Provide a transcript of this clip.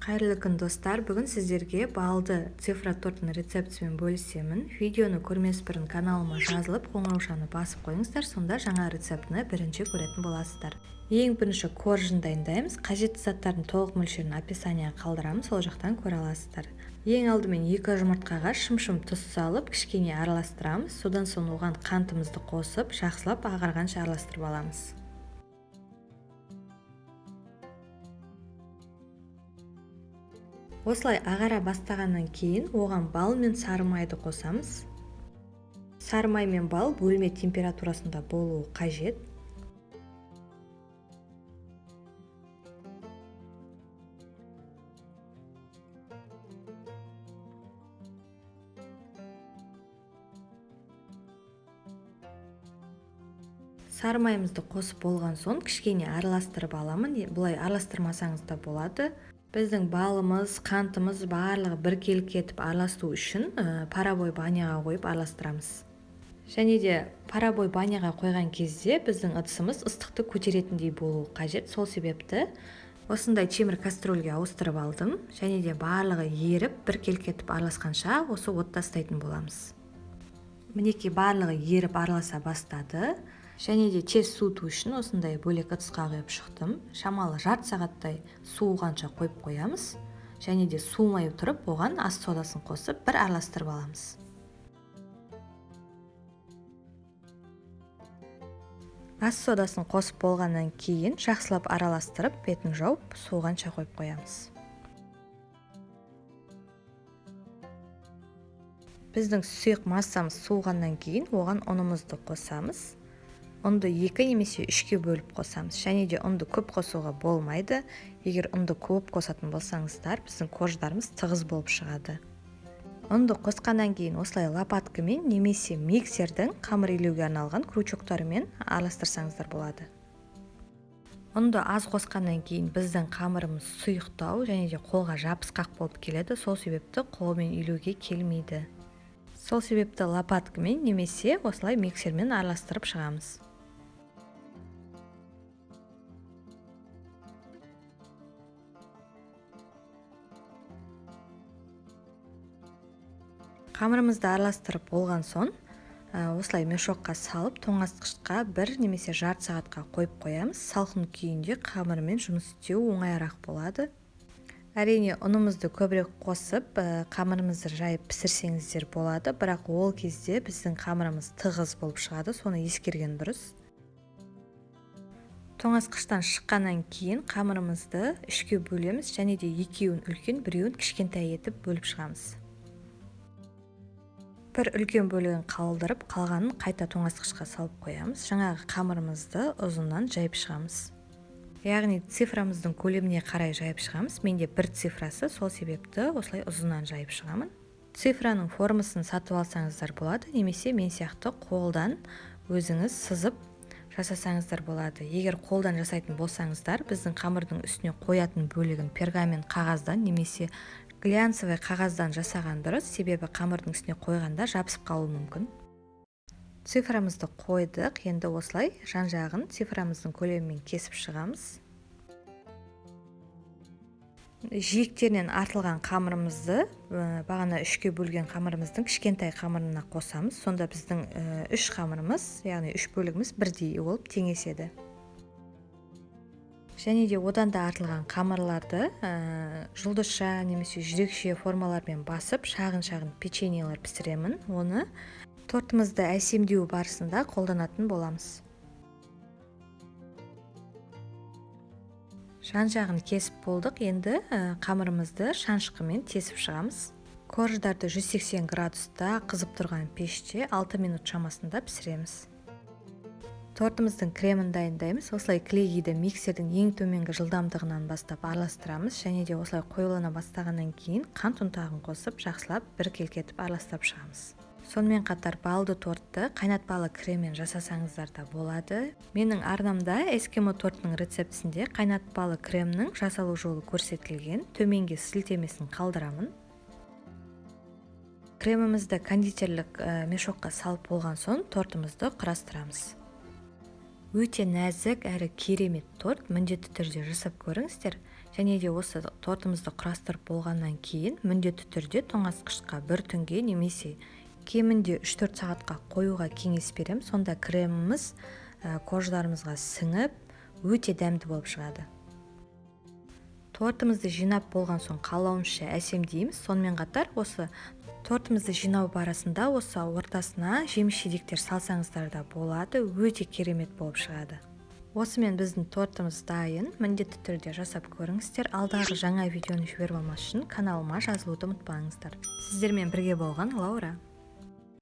Қайырлы күн достар, бүгін сіздерге балды цифра торттың рецептісімен бөлісемін. Видеоны көрмес бұрын каналыма жазылып, қоңыраушаны басып қойыңыздар, сонда жаңа рецептіні бірінші көретін боласыздар. Ең бірінші коржын дайындаймыз. Қажетті заттардың толық мөлшерін описанияға қалдырамыз, сол жақтан көре аласыздар. Ең алдымен 2 жұмыртқаға шым-шым тұз салып, кішкене араластырамыз. Содан соң оған қантымызды қосып, жақсылап ағарғанша араластырып аламыз. Осылай ағара бастағаннан кейін оған бал мен сары майды қосамыз. Сары май мен бал бөлме температурасында болуы қажет. Сары майымызды қосып болған соң кішкене араластырып аламын. Бұлай араластырмасаңыз да болады. Біздің балымыз, қантымыз барлығы біркелкі етіп араласу үшін парабой баняға қойып араластырамыз. Және де парабой баняға қойған кезде біздің ыдысымыз ыстықты көтеретіндей болуы қажет. Сол себепті осындай темір кастрөлге ауыстырып алдым. Және де барлығы еріп біркелкі етіп араласқанша осы отта ұстайтын боламыз. Мінекей барлығы еріп араласа бастады. Және де тез суыту үшін осындай бөлек ыдысқа құйып шықтым. Шамалы жарты сағаттай суығанша қойып қоямыз. Және де суымай тұрып, оған ас содасын қосып, бір араластырып аламыз. Ас содасын қосып болғаннан кейін жақсылап араластырып, бетін жауып, суығанша қойып қоямыз. Біздің сұйық массамыз суығаннан кейін оған ұнымызды қосамыз. Ұнды 2 немесе 3-ке бөліп қосамыз. Және де ұнды көп қосуға болмайды. Егер ұнды көп қосатын болсаңыздар, біздің корждарымыз тығыз болып шығады. Ұнды қосқаннан кейін осылай лопаткамен немесе миксердің қамыр илеуге арналған крючоктарымен араластырсаңыздар болады. Ұнды аз қосқаннан кейін біздің қамырымыз сұйықтау және де қолға жабысқақ болып келеді. Сол себепті қолмен илеуге келмейді. Сол себепті лопаткамен немесе осылай миксермен араластырып шығамыз. Қамырымызды араластырып болған соң, осылай мешокқа салып, тоңазытқышқа 1 немесе жарты сағатқа қойып қоямыз. Салқын күйінде қамырмен жұмыс істеу оңайырақ болады. Әрине, ұнымызды көбірек қосып, қамырымызды жайып пісірсеңіздер болады, бірақ ол кезде біздің қамырымыз тығыз болып шығады, соны ескерген дұрыс. Тоңазытқыштан шыққаннан кейін қамырымызды 3-ке бөлеміз, және де 2-еуін үлкен, 1-еуін кішкентай етіп бөліп шығамыз. Бір үлкен бөлігін қалдырып, қалғанын қайта тоңазытқышқа салып қоямыз. Жаңағы қамырымызды ұзыннан жайып шығамыз. Яғни цифрамыздың көлеміне қарай жайып шығамыз. Менде 1 цифрасы, сол себепті осылай ұзыннан жайып шығамын. Цифраның формасын сатып алсаңыздар болады, немесе мен сияқты қолдан өзіңіз сызып жасасаңыздар болады. Егер қолдан жасайтын болсаңыздар, біздің қамырдың үстіне қоятын бөлігін пергамент қағаздан немесе глянцевый қағаздан жасаған дұрыс, себебі қамырдың үстіне қойғанда жабысып қалуы мүмкін. Цифрамызды қойдық, енді осылай жан-жағын цифрамыздың көлемімен кесіп шығамыз. Жиектерінен артылған қамырымызды бағана 3-ке бөлген қамырымыздың кішкентай қамырына қосамыз. Сонда біздің 3 қамырымыз, яғни 3 бөлігіміз бірдей болып теңеседі. Және де одан да артылған қамырларды жұлдызша немесе жүрекше формалармен басып, шағын-шағын печеньелер пісіремін. Оны тортымызды әсемдеу барысында қолданатын боламыз. Жан-жағын кесіп болдық, енді қамырымызды шанышқымен тесіп шығамыз. Корждарды 180 градуста қызып тұрған пеште 6 минут шамасында пісіреміз. Тортымыздың кремін дайындаймыз. Осылай клейгейді миксердің ең төменгі жылдамдығынан бастап араластырамыз. Және де осылай қоюлана бастағаннан кейін қант ұнтағын қосып, жақсылап біркелкі етіп араластырып шығамыз. Сонымен қатар балды тортты қайнатпалы креммен жасасаңыздар да болады. Менің арнамда эскимо торттың рецептісінде қайнатпалы кремнің жасалу жолы көрсетілген. Төменге сілтемесін қалдырамын. Кремімізді кондитерлік мешокқа салып болған соң тортымызды құрастырамыз. Өте нәзік әрі керемет торт, міндетті түрде жасап көріңіздер. және де осы тортымызды құрастырып болғаннан кейін міндетті түрде тоңазытқышқа бір түнге немесе кемінде 3-4 сағатқа қоюға кеңес беремін. Сонда креміміз қожаларымызға сіңіп өте дәмді болып шығады. Тортымызды жинап болған соң қалауынша әсемдейміз. Сонымен қатар осы тортымызды жинау барысында осы ортасына жеміс-жидектер салсаңыздар да болады, өте керемет болып шығады. Осымен біздің тортымыз дайын. Міндетті түрде жасап көріңіздер. Алдағы жаңа видеоны жіберіп алмас үшін каналыма жазылуды ұмытпаңыздар. Сіздермен бірге болған Лаура.